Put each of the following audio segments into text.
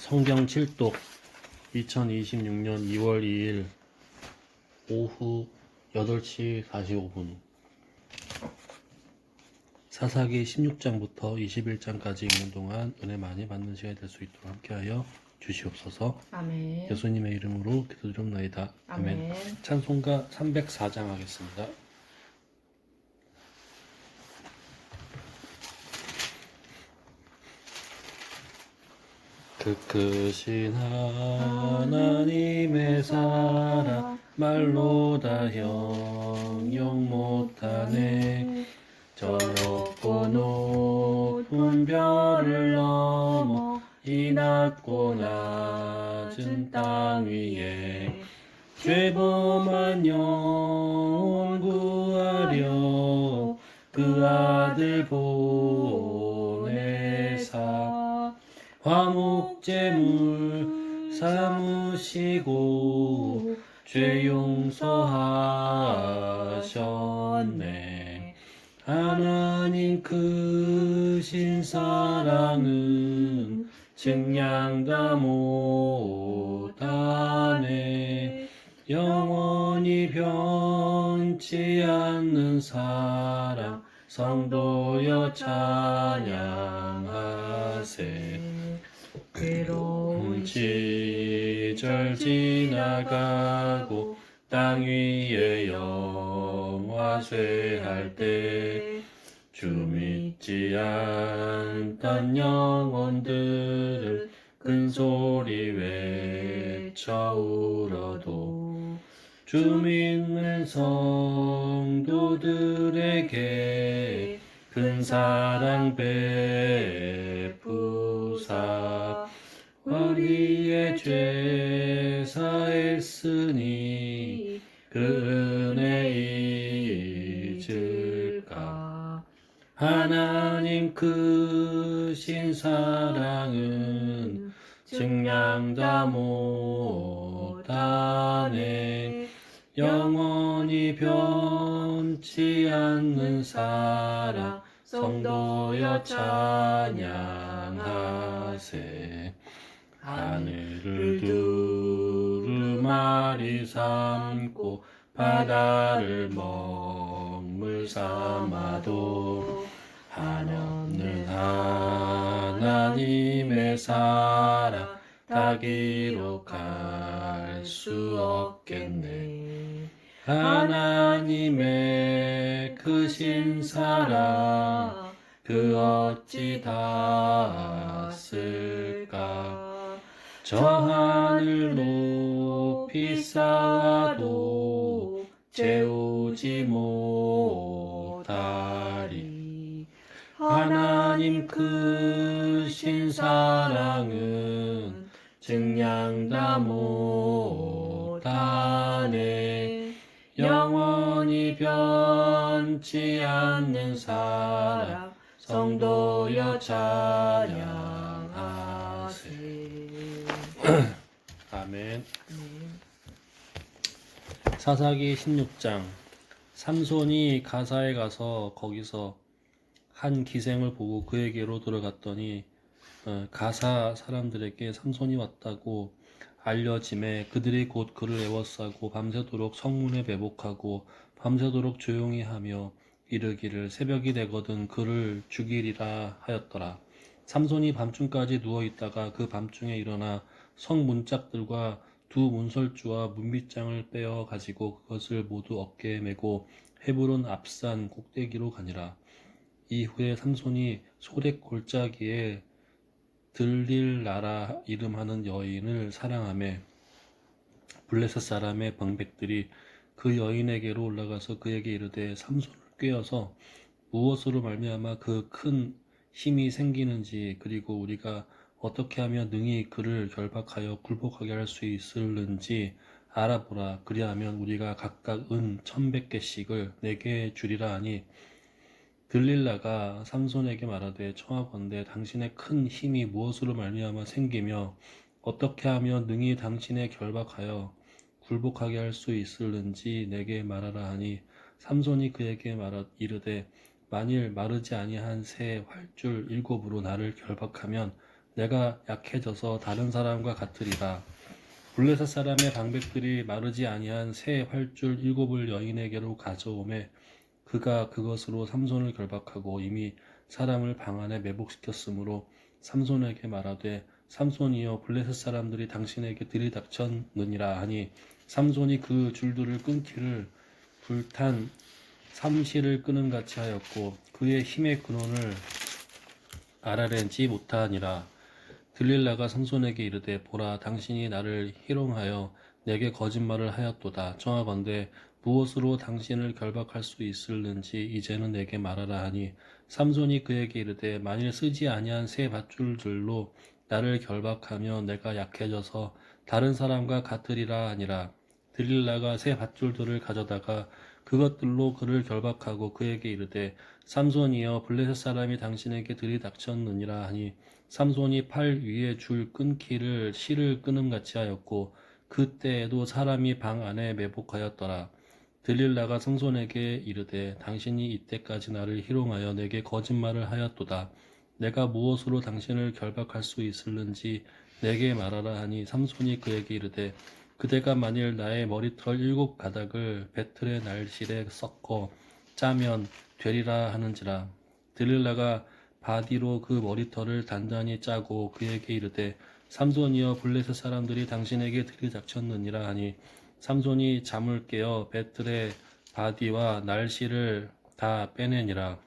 성경 7독 2026년 2월 2일 오후 8시 45분 사사기 16장부터 21장까지 읽는 동안 은혜 많이 받는 시간이 될 수 있도록 함께하여 주시옵소서. 아멘. 예수님의 이름으로 기도드립나이다. 아멘. 아멘. 찬송가 304장 하겠습니다. 그 크신 하나님의 사랑 말로 다 형용 못하네. 저 높고 높은 별을 넘어 이 낮고 낮은 땅 위에 죄범한 영혼 구하려 그 아들 보내사 화목제물 삼으시고 죄 용서하셨네. 하나님 크신 사랑은 증량 다 못하네. 영원히 변치 않는 사랑 성도여 찬양하세. 괴로운 시절 지나가고 땅 위에 영화쇠할 때 주 믿지 않던 영혼들을 큰 소리 외쳐 울어도 주 믿는 성도들에게 큰 사랑 베푸사 우리의 죄 사했으니 그 은혜 잊을까. 하나님 크신 사랑은 증량 다 못하네. 영원히 변치 않는 사랑 성도여 찬양하세. 하늘을 두루마리 삼고 바다를 먹물 삼아도 한없는 하나님의 사랑 다 기록할 수 없겠네. 하나님의 크신 사랑 그 어찌 다 쓸까. 저 하늘 높이 쌓아도 채우지 못하리. 하나님 크신 사랑은 증량 다 못하네. 영원히 변치 않는 사랑 성도여 찬양하세. 아멘. 사사기 16장. 삼손이 가사에 가서 거기서 한 기생을 보고 그에게로 들어갔더니 가사 사람들에게 삼손이 왔다고 알려짐에 그들이 곧 그를 애워싸고 밤새도록 성문에 매복하고 밤새도록 조용히 하며 이르기를 새벽이 되거든 그를 죽이리라 하였더라. 삼손이 밤중까지 누워있다가 그 밤중에 일어나 성 문짝들과 두 문설주와 문빗장을 빼어 가지고 그것을 모두 어깨에 메고 헤브론 앞산 꼭대기로 가니라. 이후에 삼손이 소렉 골짜기에 들릴라라 이름하는 여인을 사랑하며 블레셋 사람의 방백들이 그 여인에게로 올라가서 그에게 이르되 삼손을 꾀어서 무엇으로 말미암아 그 큰 힘이 생기는지 그리고 우리가 어떻게 하면 능히 그를 결박하여 굴복하게 할 수 있을는지 알아보라. 그리하면 우리가 각각 은 1,100개씩을 내게 주리라 하니 들릴라가 삼손에게 말하되 청하건대 당신의 큰 힘이 무엇으로 말미암아 생기며 어떻게 하면 능히 당신의 결박하여 굴복하게 할 수 있을는지 내게 말하라 하니 삼손이 그에게 이르되 만일 마르지 아니한 새 활줄 7으로 나를 결박하면 내가 약해져서 다른 사람과 같으리라. 블레셋 사람의 방백들이 마르지 아니한 새 활줄 7을 여인에게로 가져오매 그가 그것으로 삼손을 결박하고 이미 사람을 방 안에 매복시켰으므로 삼손에게 말하되 삼손이여 블레셋 사람들이 당신에게 들이닥쳤느니라 하니 삼손이 그 줄들을 끊기를 불탄 삼시를 끄는 같이 하였고 그의 힘의 근원을 알아내지 못하니라. 들릴라가 삼손에게 이르되 보라 당신이 나를 희롱하여 내게 거짓말을 하였도다. 청하건대 무엇으로 당신을 결박할 수 있을는지 이제는 내게 말하라 하니 삼손이 그에게 이르되 만일 쓰지 아니한 새 밧줄들로 나를 결박하며 내가 약해져서 다른 사람과 같으리라 하니라. 들릴라가 새 밧줄들을 가져다가 그것들로 그를 결박하고 그에게 이르되 삼손이여 블레셋 사람이 당신에게 들이닥쳤느니라 하니 삼손이 팔 위에 줄 끊기를 실을 끊음같이 하였고 그때에도 사람이 방 안에 매복하였더라. 들릴라가 삼손에게 이르되 당신이 이때까지 나를 희롱하여 내게 거짓말을 하였도다. 내가 무엇으로 당신을 결박할 수 있을는지 내게 말하라 하니 삼손이 그에게 이르되 그대가 만일 나의 머리털 7가닥을 배틀의 날실에 섞어 짜면 되리라 하는지라. 들릴라가 바디로 그 머리털을 단단히 짜고 그에게 이르되 삼손이여 블레셋 사람들이 당신에게 들이닥쳤느니라 하니 삼손이 잠을 깨어 배틀의 바디와 날씨를 다 빼내니라.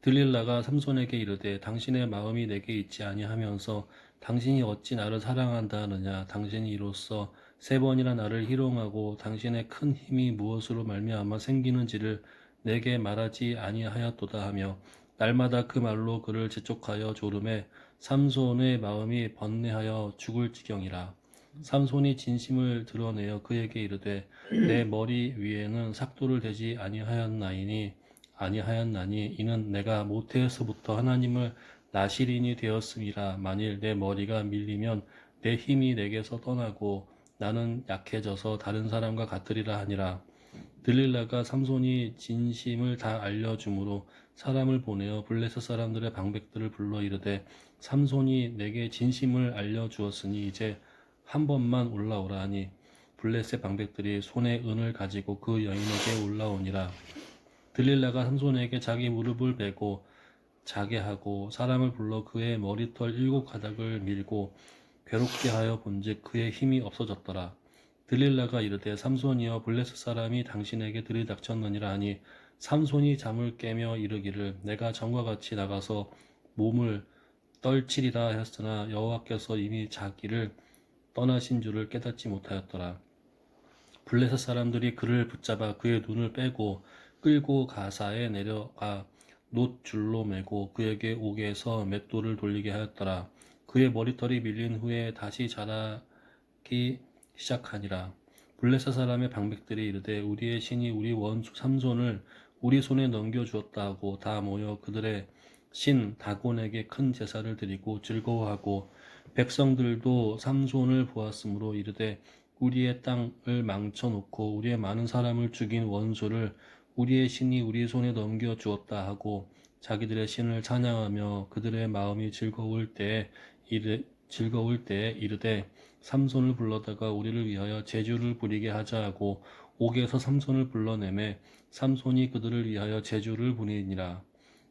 들릴라가 삼손에게 이르되 당신의 마음이 내게 있지 아니하면서 당신이 어찌 나를 사랑한다 하느냐. 당신이 이로써 3번이나 나를 희롱하고 당신의 큰 힘이 무엇으로 말미암아 생기는지를 내게 말하지 아니하였도다 하며 날마다 그 말로 그를 재촉하여 조름에 삼손의 마음이 번뇌하여 죽을 지경이라. 삼손이 진심을 드러내어 그에게 이르되 내 머리 위에는 삭도를 대지 아니하였나니 이는 내가 모태에서부터 하나님을 나시린이 되었음이라. 만일 내 머리가 밀리면 내 힘이 내게서 떠나고 나는 약해져서 다른 사람과 같으리라 하니라. 들릴라가 삼손이 진심을 다 알려주므로 사람을 보내어 블레셋 사람들의 방백들을 불러 이르되 삼손이 내게 진심을 알려주었으니 이제 한 번만 올라오라 하니 블레셋 방백들이 손에 은을 가지고 그 여인에게 올라오니라. 들릴라가 삼손에게 자기 무릎을 베고 자게 하고 사람을 불러 그의 머리털 7가닥을 밀고 괴롭게 하여 본즉 그의 힘이 없어졌더라. 들릴라가 이르되 삼손이여 블레셋 사람이 당신에게 들이닥쳤느니라 하니 삼손이 잠을 깨며 이르기를 내가 전과 같이 나가서 몸을 떨치리라 하였으나 여호와께서 이미 자기를 떠나신 줄을 깨닫지 못하였더라. 블레셋 사람들이 그를 붙잡아 그의 눈을 빼고 끌고 가사에 내려가 놋줄로 매고 그에게 옥에서 맷돌을 돌리게 하였더라. 그의 머리털이 밀린 후에 다시 자라기 시작하니라. 블레셋 사람의 방백들이 이르되 우리의 신이 우리 원수 삼손을 우리 손에 넘겨주었다 하고 다 모여 그들의 신 다곤에게 큰 제사를 드리고 즐거워하고 백성들도 삼손을 보았으므로 이르되 우리의 땅을 망쳐놓고 우리의 많은 사람을 죽인 원수를 우리의 신이 우리 손에 넘겨주었다 하고 자기들의 신을 찬양하며 그들의 마음이 즐거울 때에 이르되 삼손을 불러다가 우리를 위하여 제주를 부리게 하자 하고 옥에서 삼손을 불러내매 삼손이 그들을 위하여 제주를 부리니라.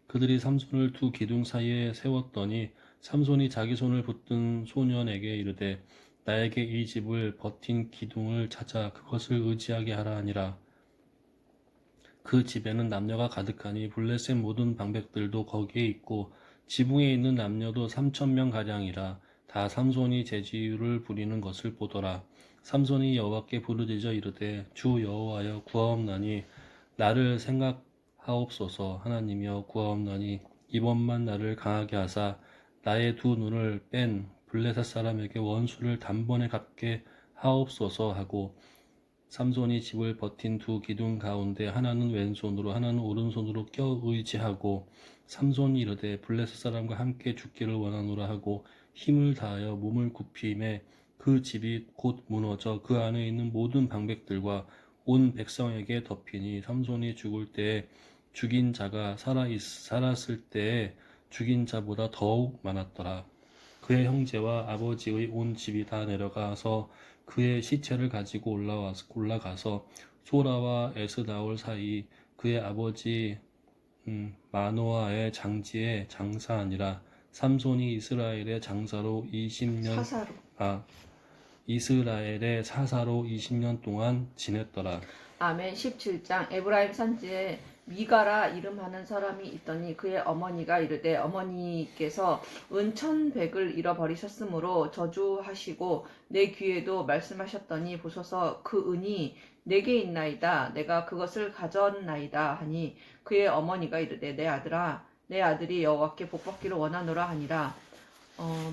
그들이 삼손을 두 기둥 사이에 세웠더니 삼손이 자기 손을 붙든 소년에게 이르되 나에게 이 집을 버틴 기둥을 찾아 그것을 의지하게 하라 하니라. 그 집에는 남녀가 가득하니 블레셋 모든 방백들도 거기에 있고 지붕에 있는 남녀도 3,000명 가량이라. 다 삼손이 제주를 부리는 것을 보더라. 삼손이 여호와께 부르짖어 이르되 주 여호와여 구하옵나니 나를 생각하옵소서. 하나님이여 구하옵나니 이번만 나를 강하게 하사 나의 두 눈을 뺀 블레셋 사람에게 원수를 단번에 갚게 하옵소서 하고 삼손이 집을 버틴 두 기둥 가운데 하나는 왼손으로 하나는 오른손으로 껴 의지하고 삼손이 이르되 블레셋 사람과 함께 죽기를 원하노라 하고 힘을 다하여 몸을 굽히매 그 집이 곧 무너져 그 안에 있는 모든 방백들과 온 백성에게 덮이니 삼손이 죽을 때에 죽인 자가 살았을 때에 죽인 자보다 더욱 많았더라. 그의 형제와 아버지의 온 집이 다 내려가서 그의 시체를 가지고 올라가서 소라와 에스다올 사이 그의 아버지 마노아의 장지에 장사하니라. 삼손이 이스라엘의 장사로 20년 사사로. 이스라엘의 사사로 20년 동안 지냈더라. 아멘. 17장. 에브라임 산지에 미가라 이름하는 사람이 있더니 그의 어머니가 이르되 어머니께서 은 1,100을 잃어버리셨으므로 저주하시고 내 귀에도 말씀하셨더니 보소서 그 은이 내게 있나이다. 내가 그것을 가졌나이다 하니 그의 어머니가 이르되 내 아들아 내 아들이 여호와께 복받기를 원하노라 하니라.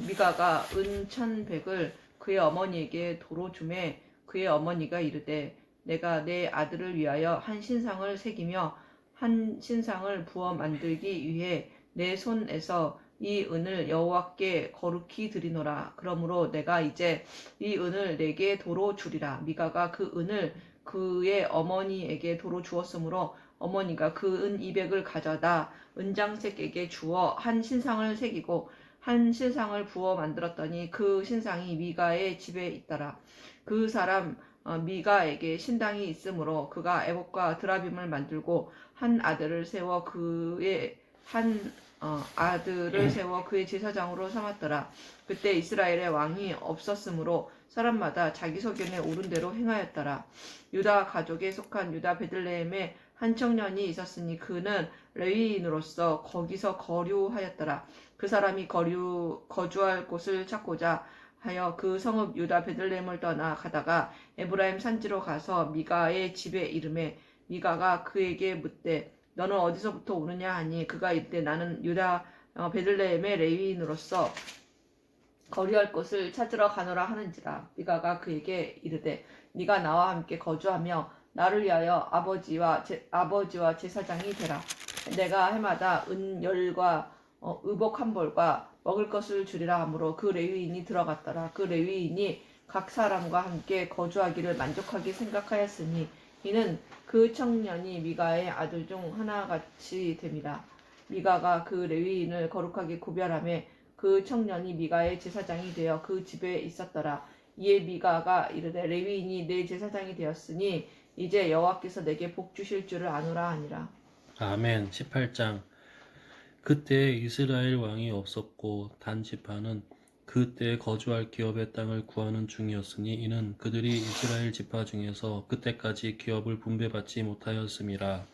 미가가 은 1,100을 그의 어머니에게 도로 주매 그의 어머니가 이르되 내가 내 아들을 위하여 한 신상을 새기며 한 신상을 부어 만들기 위해 내 손에서 이 은을 여호와께 거룩히 드리노라. 그러므로 내가 이제 이 은을 내게 도로 주리라. 미가가 그 은을 그의 어머니에게 도로 주었으므로 어머니가 그 은 200을 가져다 은장색에게 주어 한 신상을 새기고 한 신상을 부어 만들었더니 그 신상이 미가의 집에 있더라. 그 사람 미가에게 신당이 있으므로 그가 에봇과 드라빔을 만들고 한 아들을 세워 그의 제사장으로 삼았더라. 그때 이스라엘의 왕이 없었으므로 사람마다 자기 소견에 오른 대로 행하였더라. 유다 가족에 속한 유다 베들레헴에 한 청년이 있었으니 그는 레위인으로서 거기서 거류하였더라. 그 사람이 거주할 곳을 찾고자 하여 그 성읍 유다 베들레헴을 떠나 가다가 에브라임 산지로 가서 미가의 집에 이르매 미가가 그에게 묻되 너는 어디서부터 오느냐 하니 그가 이르되 나는 유다 베들레헴의 레위인으로서 거류할 곳을 찾으러 가노라 하는지라. 미가가 그에게 이르되 네가 나와 함께 거주하며 나를 위하여 아버지와 제사장이 되라. 내가 해마다 은열과 의복 한 벌과 먹을 것을 주리라 하므로 그 레위인이 들어갔더라. 그 레위인이 각 사람과 함께 거주하기를 만족하게 생각하였으니 이는 그 청년이 미가의 아들 중 하나같이 됨이라. 미가가 그 레위인을 거룩하게 구별하며 그 청년이 미가의 제사장이 되어 그 집에 있었더라. 이에 미가가 이르되 레위인이 내 제사장이 되었으니 이제 여호와께서 내게 복 주실 줄을 아노라 하니라. 아멘. 18장. 그때 이스라엘 왕이 없었고 단 지파는 그때 거주할 기업의 땅을 구하는 중이었으니 이는 그들이 이스라엘 지파 중에서 그때까지 기업을 분배받지 못하였음이라.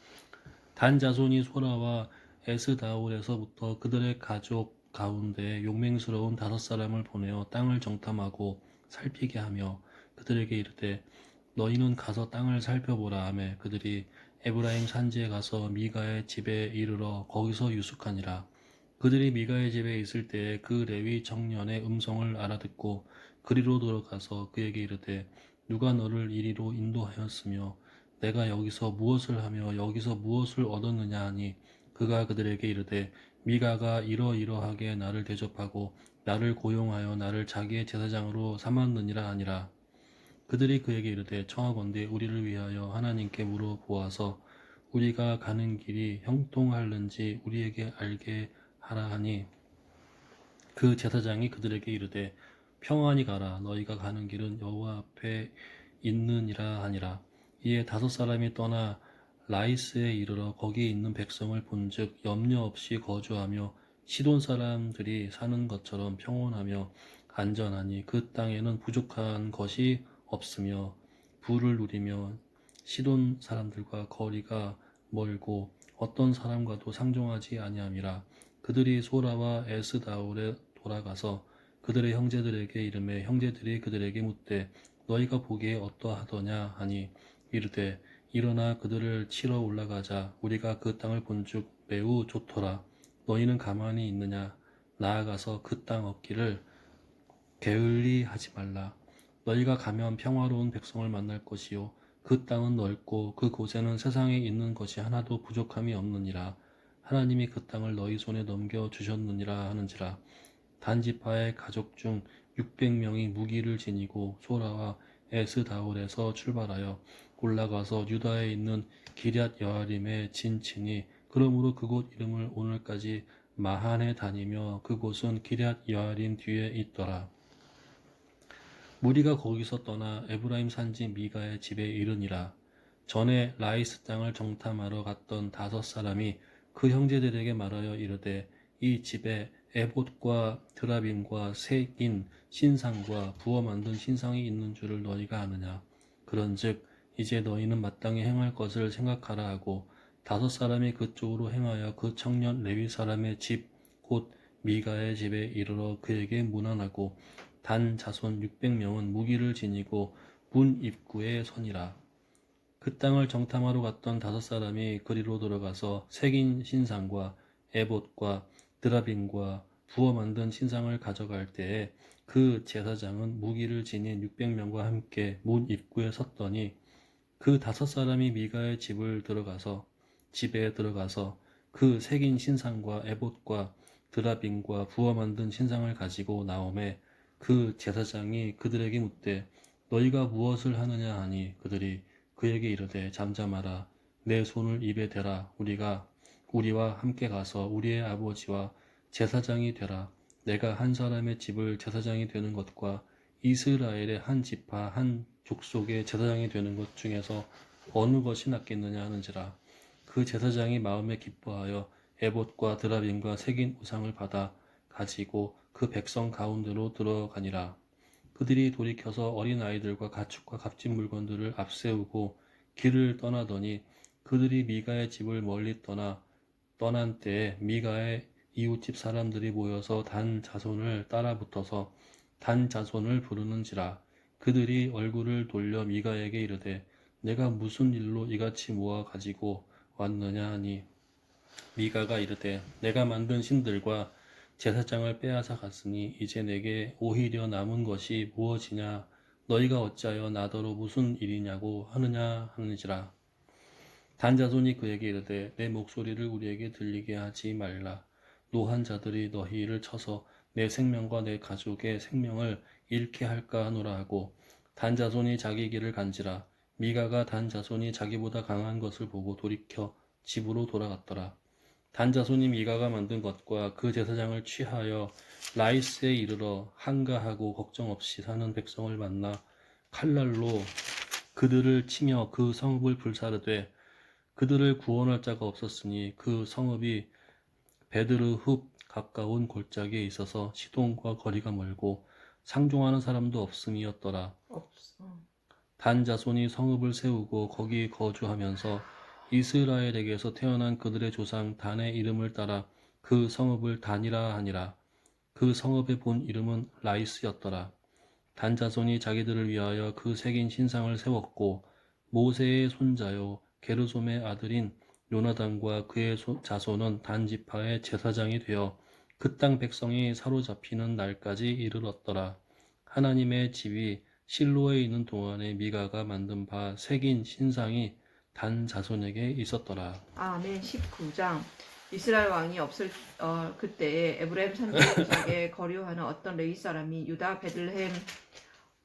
단 자손이 소라와 에스다올에서부터 그들의 가족 가운데 용맹스러운 5사람을 보내어 땅을 정탐하고 살피게 하며 그들에게 이르되 너희는 가서 땅을 살펴보라 하매 그들이 에브라임 산지에 가서 미가의 집에 이르러 거기서 유숙하니라. 그들이 미가의 집에 있을 때에 그 레위 청년의 음성을 알아듣고 그리로 들어가서 그에게 이르되 누가 너를 이리로 인도하였으며 내가 여기서 무엇을 하며 여기서 무엇을 얻었느냐 하니 그가 그들에게 이르되 미가가 이러이러하게 나를 대접하고 나를 고용하여 나를 자기의 제사장으로 삼았느니라 하니라. 그들이 그에게 이르되 청하건대 우리를 위하여 하나님께 물어보아서 우리가 가는 길이 형통할는지 우리에게 알게 하라 하니 그 제사장이 그들에게 이르되 평안히 가라 너희가 가는 길은 여호와 앞에 있느니라 하니라. 이에 5사람이 떠나 라이스에 이르러 거기에 있는 백성을 본즉 염려 없이 거주하며 시돈 사람들이 사는 것처럼 평온하며 안전하니 그 땅에는 부족한 것이 없으며 부를 누리며 시돈 사람들과 거리가 멀고 어떤 사람과도 상종하지 아니함이라. 그들이 소라와 에스다올에 돌아가서 그들의 형제들에게 이르매 형제들이 그들에게 묻되 너희가 보기에 어떠하더냐 하니 이르되 일어나 그들을 치러 올라가자. 우리가 그 땅을 본즉 매우 좋더라. 너희는 가만히 있느냐? 나아가서 그 땅 얻기를 게을리하지 말라. 너희가 가면 평화로운 백성을 만날 것이요 그 땅은 넓고 그 곳에는 세상에 있는 것이 하나도 부족함이 없느니라. 하나님이 그 땅을 너희 손에 넘겨 주셨느니라 하는지라. 단지파의 가족 중 600명이 무기를 지니고 소라와 에스다올에서 출발하여 올라가서 유다에 있는 기럇 여아림에 진치니 그러므로 그곳 이름을 오늘까지 마한에 다니며 그곳은 기럇 여아림 뒤에 있더라. 무리가 거기서 떠나 에브라임 산지 미가의 집에 이르니라. 전에 라이스 땅을 정탐하러 갔던 5사람이 그 형제들에게 말하여 이르되 이 집에 에봇과 드라빔과 색인 신상과 부어 만든 신상이 있는 줄을 너희가 아느냐. 그런즉 이제 너희는 마땅히 행할 것을 생각하라 하고 5사람이 그쪽으로 행하여 그 청년 레위 사람의 집 곧 미가의 집에 이르러 그에게 문안하고 단 자손 600명은 무기를 지니고 문 입구에 서니라. 그 땅을 정탐하러 갔던 5사람이 그리로 들어가서 색인 신상과 에봇과 드라빔과 부어 만든 신상을 가져갈 때에 그 제사장은 무기를 지닌 600명과 함께 문 입구에 섰더니 그 5사람이 미가의 집에 들어가서 그 색인 신상과 에봇과 드라빔과 부어 만든 신상을 가지고 나오매 그 제사장이 그들에게 묻되 너희가 무엇을 하느냐 하니 그들이 그에게 이르되 잠잠하라 내 손을 입에 대라 우리와 함께 가서 우리의 아버지와 제사장이 되라. 내가 한 사람의 집을 제사장이 되는 것과 이스라엘의 한 지파 한 족속의 제사장이 되는 것 중에서 어느 것이 낫겠느냐 하는지라. 그 제사장이 마음에 기뻐하여 에봇과 드라빔과 색인 우상을 받아 가지고 그 백성 가운데로 들어가니라. 그들이 돌이켜서 어린 아이들과 가축과 값진 물건들을 앞세우고 길을 떠나더니 그들이 미가의 집을 멀리 떠난 때에 미가의 이웃집 사람들이 모여서 단 자손을 따라 붙어서 단 자손을 부르는지라. 그들이 얼굴을 돌려 미가에게 이르되 내가 무슨 일로 이같이 모아 가지고 왔느냐 하니 미가가 이르되 내가 만든 신들과 제사장을 빼앗아 갔으니 이제 내게 오히려 남은 것이 무엇이냐 너희가 어찌하여 나더러 무슨 일이냐고 하느냐 하는지라. 단자손이 그에게 이르되 내 목소리를 우리에게 들리게 하지 말라. 노한 자들이 너희를 쳐서 내 생명과 내 가족의 생명을 잃게 할까 하노라 하고 단자손이 자기 길을 간지라. 미가가 단자손이 자기보다 강한 것을 보고 돌이켜 집으로 돌아갔더라. 단자손이 미가가 만든 것과 그 제사장을 취하여 라이스에 이르러 한가하고 걱정 없이 사는 백성을 만나 칼날로 그들을 치며 그 성읍을 불사르되 그들을 구원할 자가 없었으니 그 성읍이 베드르흡 가까운 골짜기에 있어서 시돈과 거리가 멀고 상종하는 사람도 없음이었더라. 없어. 단 자손이 성읍을 세우고 거기 거주하면서 이스라엘에게서 태어난 그들의 조상 단의 이름을 따라 그 성읍을 단이라 하니라. 그 성읍의 본 이름은 라이스였더라. 단 자손이 자기들을 위하여 그 새긴 신상을 세웠고 모세의 손자요 게르솜의 아들인 요나단과 그의 자손은 단 지파의 제사장이 되어 그 땅 백성이 사로잡히는 날까지 이르렀더라. 하나님의 집이 실로에 있는 동안에 미가가 만든 바 새긴 신상이 단 자손에게 있었더라. 아멘. 19장. 이스라엘 왕이 없을 그때에 에브라임 산지에 거류하는 어떤 레위 사람이 유다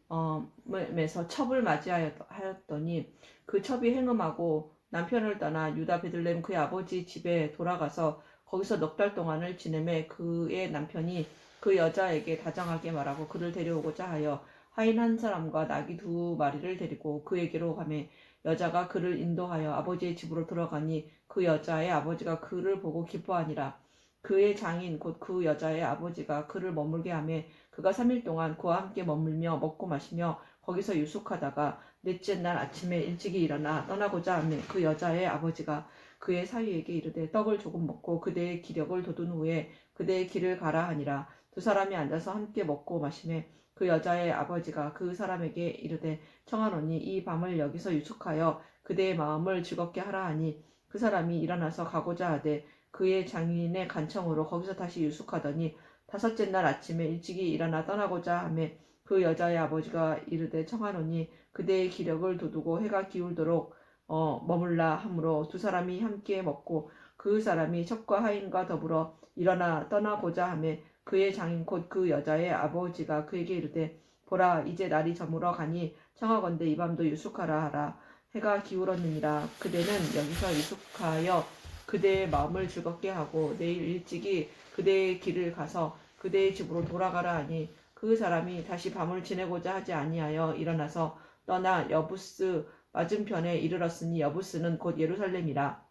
베들레헴에서 첩을 맞이하였더니 그 첩이 행음하고 남편을 떠나 유다 베들레헴 그의 아버지 집에 돌아가서 거기서 넉 달 동안을 지내매 그의 남편이 그 여자에게 다정하게 말하고 그를 데려오고자 하여 하인 한 사람과 나귀 2마리를 데리고 그에게로 가매 여자가 그를 인도하여 아버지의 집으로 들어가니 그 여자의 아버지가 그를 보고 기뻐하니라. 그의 장인 곧 그 여자의 아버지가 그를 머물게 하매 그가 3일 동안 그와 함께 머물며 먹고 마시며 거기서 유숙하다가 넷째 날 아침에 일찍이 일어나 떠나고자 하매 그 여자의 아버지가 그의 사위에게 이르되 떡을 조금 먹고 그대의 기력을 돋운 후에 그대의 길을 가라 하니라. 2사람이 앉아서 함께 먹고 마시매 그 여자의 아버지가 그 사람에게 이르되 청하노니 이 밤을 여기서 유숙하여 그대의 마음을 즐겁게 하라 하니 그 사람이 일어나서 가고자 하되 그의 장인의 간청으로 거기서 다시 유숙하더니 5째 날 아침에 일찍이 일어나 떠나고자 하매 그 여자의 아버지가 이르되 청하노니 그대의 기력을 돋우고 해가 기울도록 머물라 하므로 2사람이 함께 먹고 그 사람이 첩과 하인과 더불어 일어나 떠나고자 하매 그의 장인 곧 그 여자의 아버지가 그에게 이르되 보라 이제 날이 저물어 가니 청하건대 이 밤도 유숙하라 하라. 해가 기울었느니라. 그대는 여기서 유숙하여 그대의 마음을 즐겁게 하고 내일 일찍이 그대의 길을 가서 그대의 집으로 돌아가라 하니 그 사람이 다시 밤을 지내고자 하지 아니하여 일어나서 떠나 여부스 맞은편에 이르렀으니 여부스는 곧 예루살렘이라.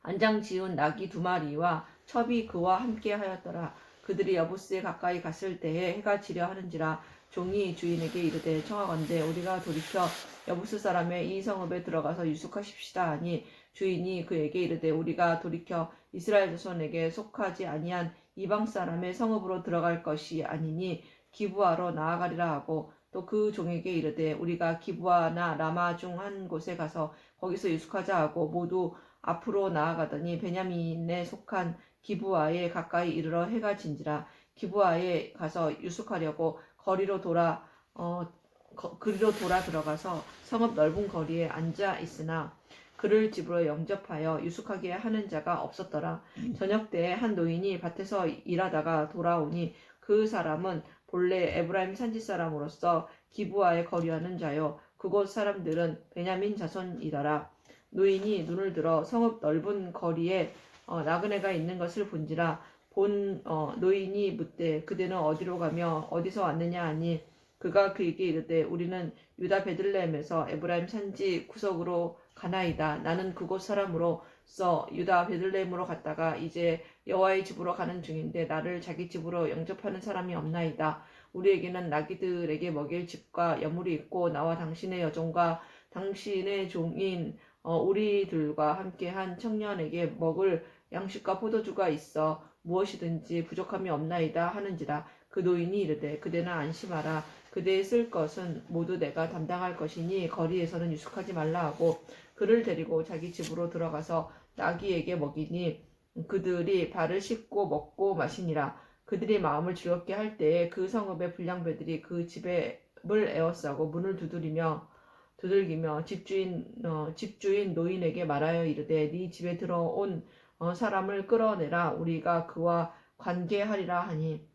안장 지은 나귀 2마리와 첩이 그와 함께 하였더라. 그들이 여부스에 가까이 갔을 때에 해가 지려 하는지라. 종이 주인에게 이르되 청하건대 우리가 돌이켜 여부스 사람의 이 성읍에 들어가서 유숙하십시다 하니 주인이 그에게 이르되 우리가 돌이켜 이스라엘 자손에게 속하지 아니한 이방 사람의 성읍으로 들어갈 것이 아니니 기브아로 나아가리라 하고 또 그 종에게 이르되 우리가 기브아나 라마 중 한 곳에 가서 거기서 유숙하자 하고 모두 앞으로 나아가더니 베냐민에 속한 기브아에 가까이 이르러 해가 진지라. 기브아에 가서 유숙하려고 그리로 돌아 들어가서 성읍 넓은 거리에 앉아 있으나 그를 집으로 영접하여 유숙하게 하는 자가 없었더라. 저녁 때에 한 노인이 밭에서 일하다가 돌아오니 그 사람은 본래 에브라임 산지 사람으로서 기브아에 거류하는 자요 그곳 사람들은 베냐민 자손이더라. 노인이 눈을 들어 성읍 넓은 거리에 나그네가 있는 것을 본지라. 노인이 묻되 그대는 어디로 가며 어디서 왔느냐 하니 그가 그에게 이르되 우리는 유다 베들레헴에서 에브라임 산지 구석으로 가나이다. 나는 그곳 사람으로서 유다 베들레헴으로 갔다가 이제 여호와의 집으로 가는 중인데 나를 자기 집으로 영접하는 사람이 없나이다. 우리에게는 나귀들에게 먹일 집과 여물이 있고 나와 당신의 여종과 당신의 종인 우리들과 함께한 청년에게 먹을 양식과 포도주가 있어 무엇이든지 부족함이 없나이다 하는지라. 그 노인이 이르되 그대는 안심하라. 그대의 쓸 것은 모두 내가 담당할 것이니 거리에서는 유숙하지 말라 하고 그를 데리고 자기 집으로 들어가서 나귀에게 먹이니 그들이 발을 씻고 먹고 마시니라. 그들이 마음을 즐겁게 할 때에 그 성읍의 불량배들이 그 집을 에워싸고 문을 두들기며 집주인 노인에게 말하여 이르되 네 집에 들어온 사람을 끌어내라. 우리가 그와 관계하리라 하니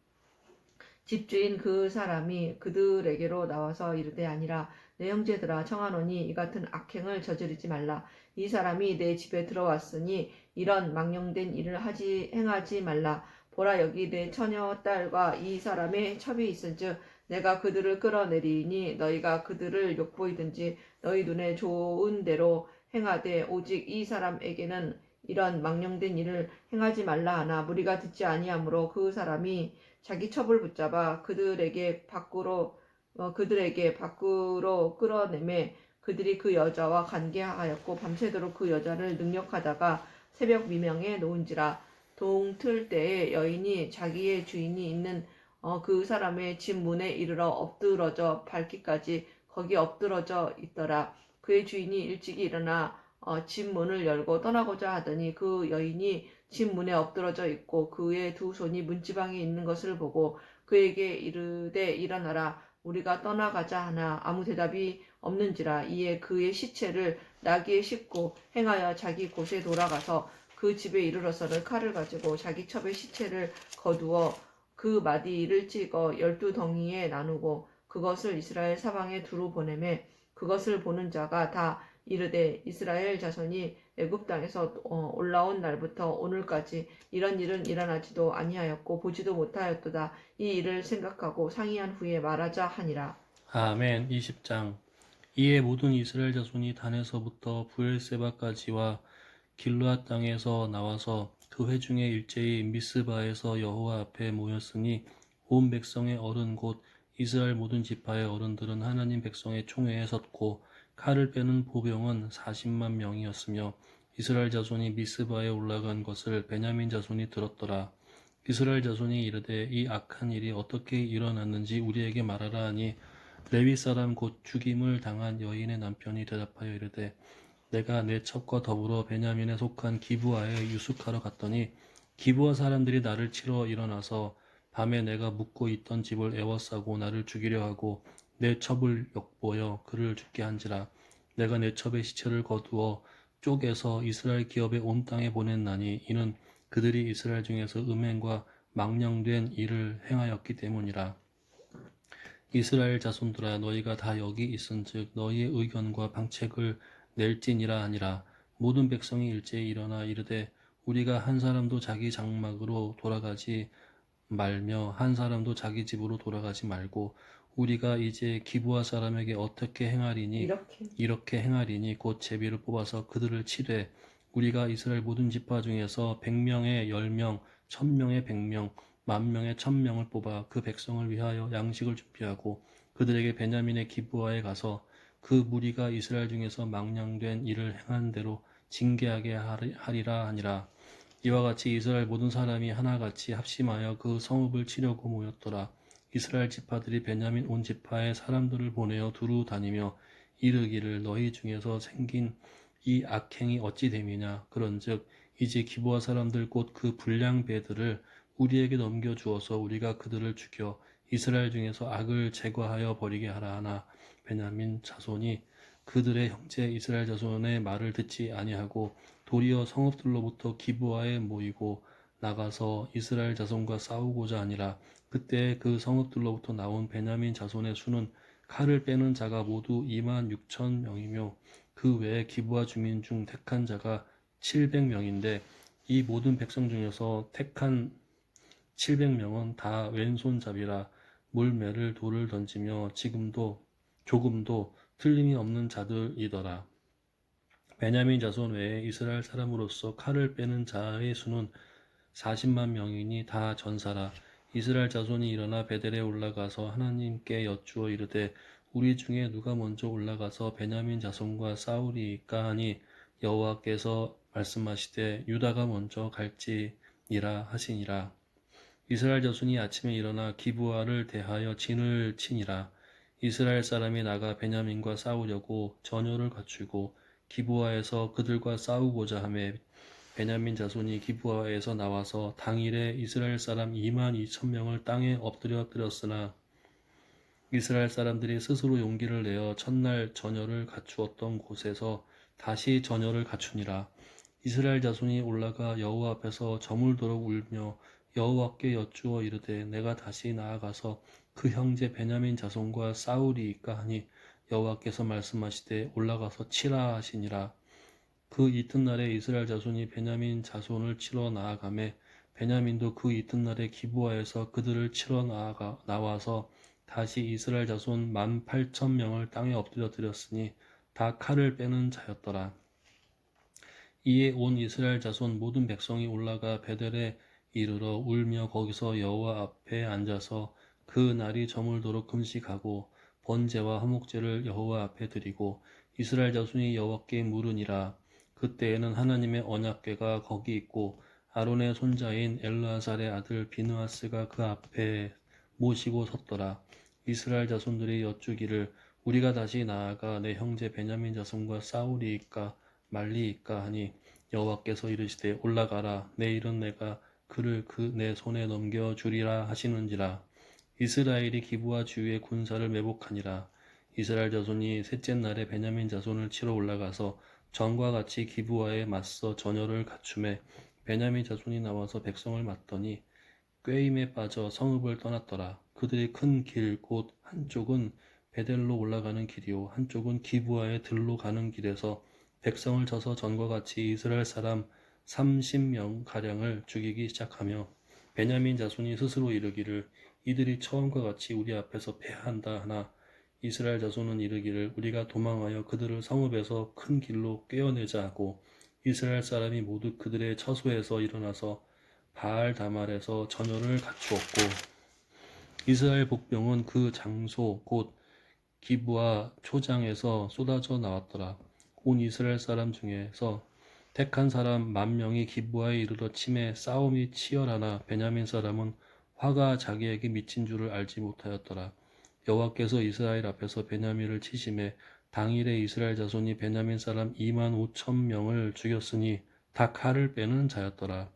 집주인 그 사람이 그들에게로 나와서 이르되 아니라 내 형제들아 청하노니 이 같은 악행을 저지르지 말라. 이 사람이 내 집에 들어왔으니 이런 망령된 일을 행하지 말라. 보라 여기 내 처녀 딸과 이 사람의 첩이 있은즉 내가 그들을 끌어내리니 너희가 그들을 욕보이든지 너희 눈에 좋은 대로 행하되 오직 이 사람에게는 이런 망령된 일을 행하지 말라 하나 무리가 듣지 아니하므로 그 사람이 자기 첩을 붙잡아 그들에게 밖으로 끌어내매 그들이 그 여자와 관계하였고 밤새도록 그 여자를 능욕하다가 새벽 미명에 놓은지라. 동틀 때에 여인이 자기의 주인이 있는 그 사람의 집 문에 이르러 엎드러져 밟기까지 거기 엎드러져 있더라. 그의 주인이 일찍이 일어나 집 문을 열고 떠나고자 하더니 그 여인이 집 문에 엎드러져 있고 그의 두 손이 문지방에 있는 것을 보고 그에게 이르되 일어나라 우리가 떠나가자 하나 아무 대답이 없는지라. 이에 그의 시체를 나귀에 싣고 행하여 자기 곳에 돌아가서 그 집에 이르러서는 칼을 가지고 자기 첩의 시체를 거두어 그 마디를 찍어 12덩이에 나누고 그것을 이스라엘 사방에 두루 보내매 그것을 보는 자가 다 이르되 이스라엘 자손이 애굽 땅에서 올라온 날부터 오늘까지 이런 일은 일어나지도 아니하였고 보지도 못하였도다. 이 일을 생각하고 상의한 후에 말하자 하니라. 아멘. 20장. 이에 모든 이스라엘 자손이 단에서부터 브엘세바까지와 길르앗 땅에서 나와서 그 회중에 일제히 미스바에서 여호와 앞에 모였으니 온 백성의 어른 곧 이스라엘 모든 지파의 어른들은 하나님 백성의 총회에 섰고 칼을 빼는 보병은 40만 명이었으며 이스라엘 자손이 미스바에 올라간 것을 베냐민 자손이 들었더라. 이스라엘 자손이 이르되 이 악한 일이 어떻게 일어났는지 우리에게 말하라 하니 레위 사람 곧 죽임을 당한 여인의 남편이 대답하여 이르되 내가 내 첩과 더불어 베냐민에 속한 기브아에 유숙하러 갔더니 기브아 사람들이 나를 치러 일어나서 밤에 내가 묵고 있던 집을 에워싸고 나를 죽이려 하고 내 첩을 욕보여 그를 죽게 한지라. 내가 내 첩의 시체를 거두어 쪼개서 이스라엘 기업의 온 땅에 보냈나니 이는 그들이 이스라엘 중에서 음행과 망령된 일을 행하였기 때문이라. 이스라엘 자손들아 너희가 다 여기 있은즉 너희의 의견과 방책을 낼지니라 하니라. 모든 백성이 일제히 일어나 이르되 우리가 한 사람도 자기 장막으로 돌아가지 말며 한 사람도 자기 집으로 돌아가지 말고 우리가 이제 기브아 사람에게 어떻게 행하리니 이렇게 행하리니 곧 제비를 뽑아서 그들을 치되 우리가 이스라엘 모든 지파 중에서 100명에 10명, 1000명에 100명, 10,000명에 1000명을 뽑아 그 백성을 위하여 양식을 준비하고 그들에게 베냐민의 기브아에 가서 그 무리가 이스라엘 중에서 망령된 일을 행한 대로 징계하게 하리라 하니라. 이와 같이 이스라엘 모든 사람이 하나같이 합심하여 그 성읍을 치려고 모였더라. 이스라엘 지파들이 베냐민 온 지파의 사람들을 보내어 두루 다니며 이르기를 너희 중에서 생긴 이 악행이 어찌 됨이냐. 그런즉 이제 기브아 사람들 곧 그 불량 배들을 우리에게 넘겨 주어서 우리가 그들을 죽여 이스라엘 중에서 악을 제거하여 버리게 하라 하나 베냐민 자손이 그들의 형제 이스라엘 자손의 말을 듣지 아니하고 도리어 성읍들로부터 기브아에 모이고 나가서 이스라엘 자손과 싸우고자 하니라. 그때 그 성읍들로부터 나온 베냐민 자손의 수는 칼을 빼는 자가 모두 26,000명이며 그 외에 기브아 주민 중 택한 자가 700명인데 이 모든 백성 중에서 택한 700명은 다 왼손잡이라 물매를 돌을 던지며 지금도 조금도 틀림이 없는 자들이더라. 베냐민 자손 외에 이스라엘 사람으로서 칼을 빼는 자의 수는 40만 명이니 다 전사라. 이스라엘 자손이 일어나 베델에 올라가서 하나님께 여쭈어 이르되 우리 중에 누가 먼저 올라가서 베냐민 자손과 싸우리까 하니 여호와께서 말씀하시되 유다가 먼저 갈지니라 하시니라. 이스라엘 자손이 아침에 일어나 기브아를 대하여 진을 치니라. 이스라엘 사람이 나가 베냐민과 싸우려고 전열을 갖추고 기브아에서 그들과 싸우고자 하매 베냐민 자손이 기브아에서 나와서 당일에 이스라엘 사람 22,000명을 땅에 엎드려 뜨렸으나 이스라엘 사람들이 스스로 용기를 내어 첫날 전열을 갖추었던 곳에서 다시 전열을 갖추니라. 이스라엘 자손이 올라가 여호와 앞에서 저물도록 울며 여호와께 여쭈어 이르되 내가 다시 나아가서 그 형제 베냐민 자손과 싸우리이까 하니 여호와께서 말씀하시되 올라가서 치라 하시니라. 그 이튿날에 이스라엘 자손이 베냐민 자손을 치러 나아가매 베냐민도 그 이튿날에 기브아에서 그들을 치러 나와서 다시 이스라엘 자손 18,000명을 땅에 엎드려 드렸으니 다 칼을 빼는 자였더라. 이에 온 이스라엘 자손 모든 백성이 올라가 베델에 이르러 울며 거기서 여호와 앞에 앉아서 그 날이 저물도록 금식하고 번제와 화목제를 여호와 앞에 드리고 이스라엘 자손이 여호와께 물으니라. 그때에는 하나님의 언약궤가 거기 있고 아론의 손자인 엘르아살의 아들 비느하스가 그 앞에 모시고 섰더라. 이스라엘 자손들이 여쭈기를 우리가 다시 나아가 내 형제 베냐민 자손과 싸우리이까 말리이까 하니 여호와께서 이르시되 올라가라. 내일은 내가 그를 내 손에 넘겨 주리라 하시는지라. 이스라엘이 기브아 주위의 군사를 매복하니라. 이스라엘 자손이 셋째 날에 베냐민 자손을 치러 올라가서 전과 같이 기브아에 맞서 전열을 갖추매 베냐민 자손이 나와서 백성을 맞더니 꾀임에 빠져 성읍을 떠났더라. 그들이 큰 길 곧 한쪽은 베델로 올라가는 길이요 한쪽은 기브아의 들로 가는 길에서 백성을 쳐서 전과 같이 이스라엘 사람 30명 가량을 죽이기 시작하며 베냐민 자손이 스스로 이르기를 이들이 처음과 같이 우리 앞에서 패한다 하나 이스라엘 자손은 이르기를 우리가 도망하여 그들을 성읍에서 큰 길로 꿰어내자 하고 이스라엘 사람이 모두 그들의 처소에서 일어나서 바알 다말에서 전열을 갖추었고 이스라엘 복병은 그 장소 곧 기브아 초장에서 쏟아져 나왔더라. 온 이스라엘 사람 중에서 택한 사람 10,000명이 기브아에 이르러 침에 싸움이 치열하나 베냐민 사람은 화가 자기에게 미친 줄을 알지 못하였더라. 여호와께서 이스라엘 앞에서 베냐민을 치심에 당일에 이스라엘 자손이 베냐민 사람 25,000명을 죽였으니 다 칼을 빼는 자였더라.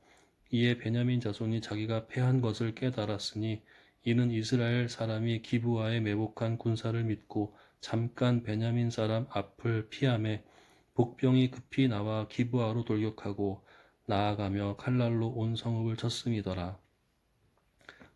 이에 베냐민 자손이 자기가 패한 것을 깨달았으니 이는 이스라엘 사람이 기브아에 매복한 군사를 믿고 잠깐 베냐민 사람 앞을 피하매 복병이 급히 나와 기브아로 돌격하고 나아가며 칼날로 온 성읍을 쳤음이더라.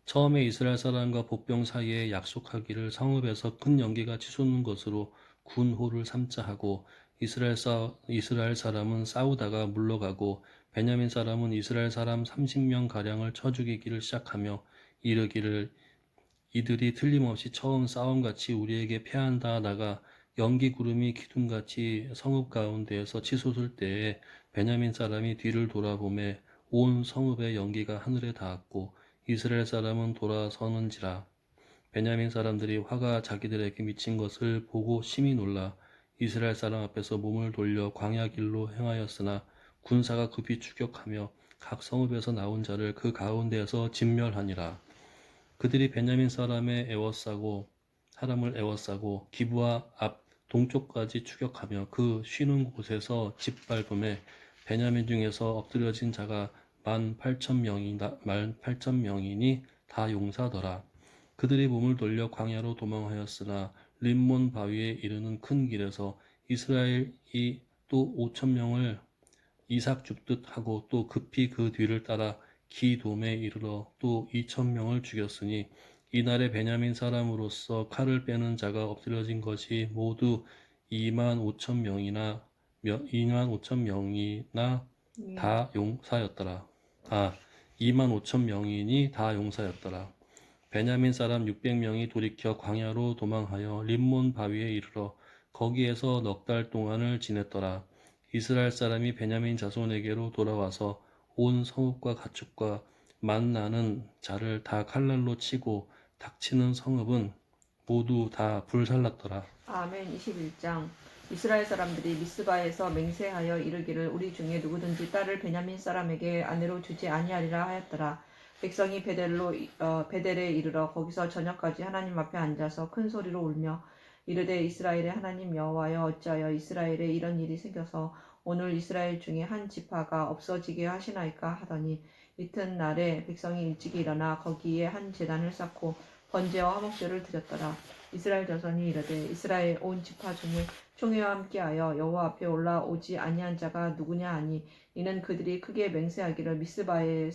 처음에 이스라엘 사람과 복병 사이에 약속하기를 성읍에서 큰 연기가 치솟는 것으로 군호를 삼자 하고 이스라엘 사람은 싸우다가 물러가고 베냐민 사람은 이스라엘 사람 30명 가량을 쳐 죽이기를 시작하며 이르기를 이들이 틀림없이 처음 싸움같이 우리에게 패한다 하다가 연기 구름이 기둥같이 성읍 가운데에서 치솟을 때에 베냐민 사람이 뒤를 돌아보매 온 성읍의 연기가 하늘에 닿았고 이스라엘 사람은 돌아서는지라. 베냐민 사람들이 화가 자기들에게 미친 것을 보고 심히 놀라 이스라엘 사람 앞에서 몸을 돌려 광야 길로 행하였으나 군사가 급히 추격하며 각 성읍에서 나온 자를 그 가운데에서 진멸하니라. 그들이 베냐민 사람을 애워싸고 기브아 앞 동쪽까지 추격하며 그 쉬는 곳에서 짓밟음에 베냐민 중에서 엎드려진 자가 18,000명이니 다 용사더라. 그들이 몸을 돌려 광야로 도망하였으나 림몬 바위에 이르는 큰 길에서 이스라엘이 또 5,000명을 이삭 줍듯 하고 또 급히 그 뒤를 따라 기돔에 이르러 또 2,000명을 죽였으니 이날에 베냐민 사람으로서 칼을 빼는 자가 엎드려진 것이 모두 25,000명이나 다 용사였더라. 25,000명이니 다 용사였더라. 베냐민 사람 600명이 돌이켜 광야로 도망하여 림몬 바위에 이르러 거기에서 넉 달 동안을 지냈더라. 이스라엘 사람이 베냐민 자손에게로 돌아와서 온 성읍과 가축과 만나는 자를 다 칼날로 치고 닥치는 성읍은 모두 다 불살랐더라. 아멘. 21장. 이스라엘 사람들이 미스바에서 맹세하여 이르기를 우리 중에 누구든지 딸을 베냐민 사람에게 아내로 주지 아니하리라 하였더라. 백성이 베델에 이르러 거기서 저녁까지 하나님 앞에 앉아서 큰 소리로 울며 이르되 이스라엘의 하나님 여호와여 어찌하여 이스라엘에 이런 일이 생겨서 오늘 이스라엘 중에 한 지파가 없어지게 하시나이까 하더니 이튿날에 백성이 일찍이 일어나 거기에 한 제단을 쌓고 번제와 화목제를 드렸더라. 이스라엘 자손이 이르되 이스라엘 온 지파 중에 총회와 함께하여 여호와 앞에 올라오지 아니한 자가 누구냐 하니 이는 그들이 크게 맹세하기를 미스바에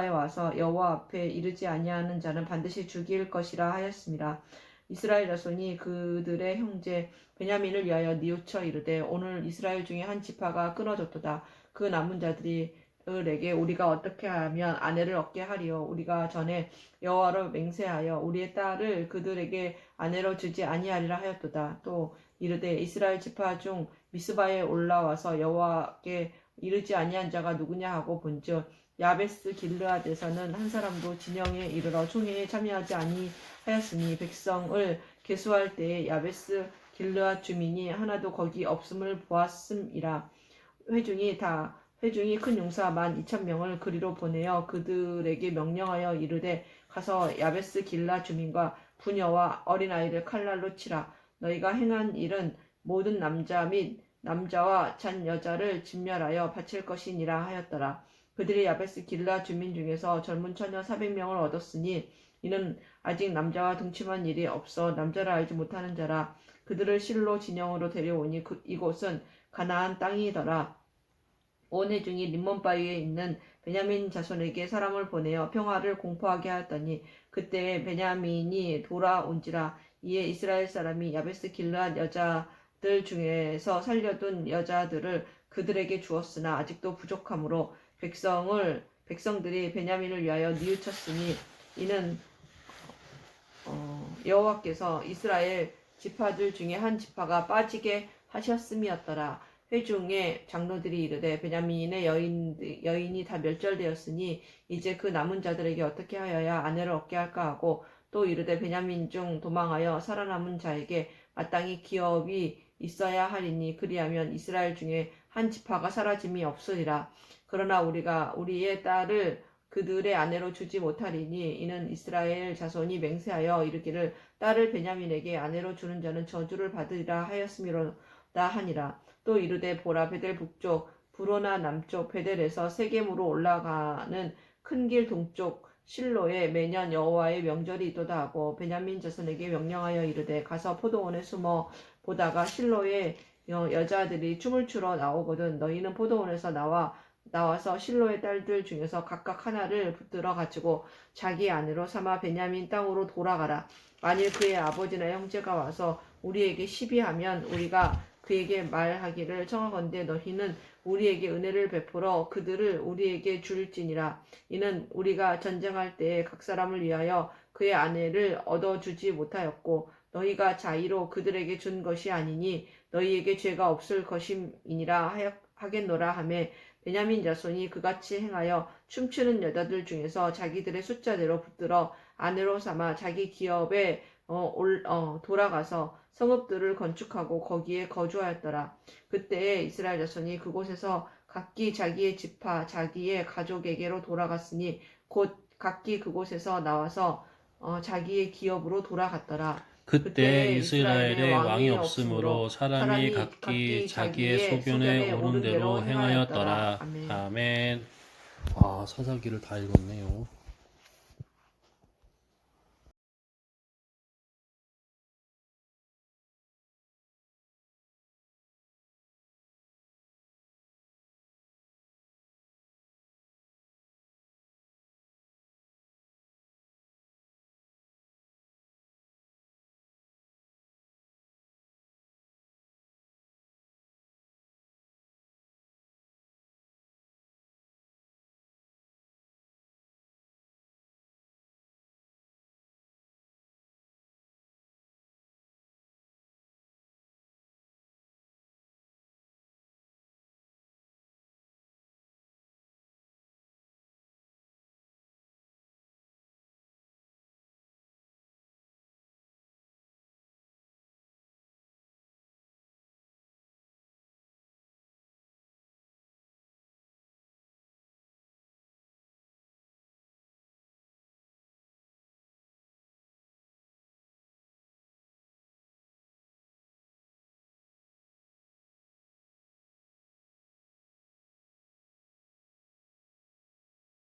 와서 여호와 앞에 이르지 아니하는 자는 반드시 죽일 것이라 하였습니다. 이스라엘 자손이 그들의 형제 베냐민을 위하여 뉘우쳐 이르되 오늘 이스라엘 중에 한 지파가 끊어졌도다. 그 남은 자들에게 우리가 어떻게 하면 아내를 얻게 하리요. 우리가 전에 여호와로 맹세하여 우리의 딸을 그들에게 아내로 주지 아니하리라 하였도다. 또 이르되 이스라엘 지파 중 미스바에 올라와서 여호와께 이르지 아니한 자가 누구냐 하고 본즉 야베스 길르앗에서는 한 사람도 진영에 이르러 총회에 참여하지 아니하였으니 백성을 계수할 때에 야베스 길르앗 주민이 하나도 거기 없음을 보았음이라. 회중이 큰 용사 12,000명을 그리로 보내어 그들에게 명령하여 이르되 가서 야베스 길르앗 주민과 부녀와 어린아이를 칼날로 치라. 너희가 행한 일은 모든 남자 및 남자와 잔 여자를 진멸하여 바칠 것이니라 하였더라. 그들이 야베스 길르앗 주민 중에서 젊은 처녀 400명을 얻었으니 이는 아직 남자와 동침한 일이 없어 남자를 알지 못하는 자라. 그들을 실로 진영으로 데려오니 이곳은 가나안 땅이더라. 온 회중이 림몬 바위에 있는 베냐민 자손에게 사람을 보내어 평화를 공포하게 하였더니 그때에 베냐민이 돌아온지라. 이에 이스라엘 사람이 야베스 길르앗 여자들 중에서 살려둔 여자들을 그들에게 주었으나 아직도 부족하므로 백성들이 베냐민을 위하여 뉘우쳤으니 이는 여호와께서 이스라엘 지파들 중에 한 지파가 빠지게 하셨음이었더라. 회중의 장로들이 이르되 베냐민의 여인이 다 멸절되었으니 이제 그 남은 자들에게 어떻게 하여야 아내를 얻게 할까 하고 또 이르되 베냐민 중 도망하여 살아남은 자에게 마땅히 기업이 있어야 하리니 그리하면 이스라엘 중에 한 지파가 사라짐이 없으리라. 그러나 우리가 우리의 딸을 그들의 아내로 주지 못하리니 이는 이스라엘 자손이 맹세하여 이르기를 딸을 베냐민에게 아내로 주는 자는 저주를 받으리라 하였음이로다 하니라. 또 이르되 보라 베델 북쪽 브로나 남쪽 베델에서 세겜으로 올라가는 큰 길 동쪽 실로에 매년 여호와의 명절이 있도다 하고 베냐민 자손에게 명령하여 이르되 가서 포도원에 숨어 보다가 실로에 여자들이 춤을 추러 나오거든 너희는 포도원에서 나와 나와서 실로의 딸들 중에서 각각 하나를 붙들어 가지고 자기 아내로 삼아 베냐민 땅으로 돌아가라. 만일 그의 아버지나 형제가 와서 우리에게 시비하면 우리가 그에게 말하기를 청하건대 너희는 우리에게 은혜를 베풀어 그들을 우리에게 줄지니라. 이는 우리가 전쟁할 때에 각 사람을 위하여 그의 아내를 얻어주지 못하였고 너희가 자의로 그들에게 준 것이 아니니 너희에게 죄가 없을 것임이니라 하겠노라 하매 베냐민 자손이 그같이 행하여 춤추는 여자들 중에서 자기들의 숫자대로 붙들어 아내로 삼아 자기 기업에 돌아가서 성읍들을 건축하고 거기에 거주하였더라. 그때에 이스라엘 자손이 그곳에서 각기 자기의 지파 자기의 가족에게로 돌아갔으니 곧 각기 그곳에서 나와서 자기의 기업으로 돌아갔더라. 그때 이스라엘에 왕이 없으므로 사람이 각기 자기의 소견에 오른 대로 행하였더라. 아멘. 아, 사사기를 다 읽었네요.